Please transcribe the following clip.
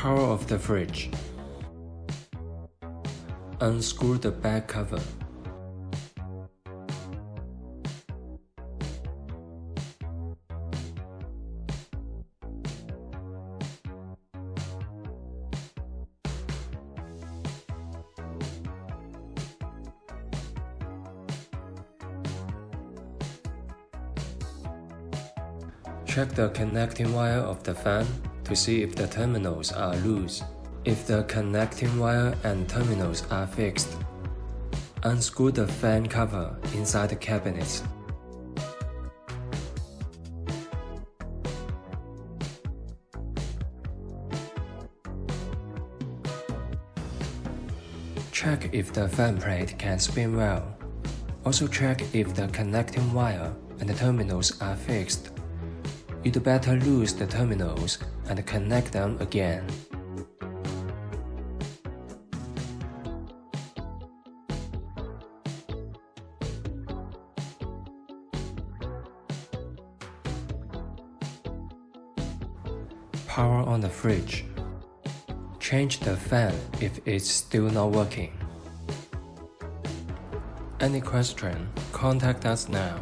Power off the fridge. Unscrew the back cover. Check the connecting wire of the fan to see if the terminals are loose. If the connecting wire and terminals are fixed, unscrew the fan cover inside the cabinet. Check if the fan plate can spin well. Also check if the connecting wire and the terminals are fixed. You'd better lose the terminals and connect them again. Power on the fridge. Change the fan if it's still not working. Any question, contact us now.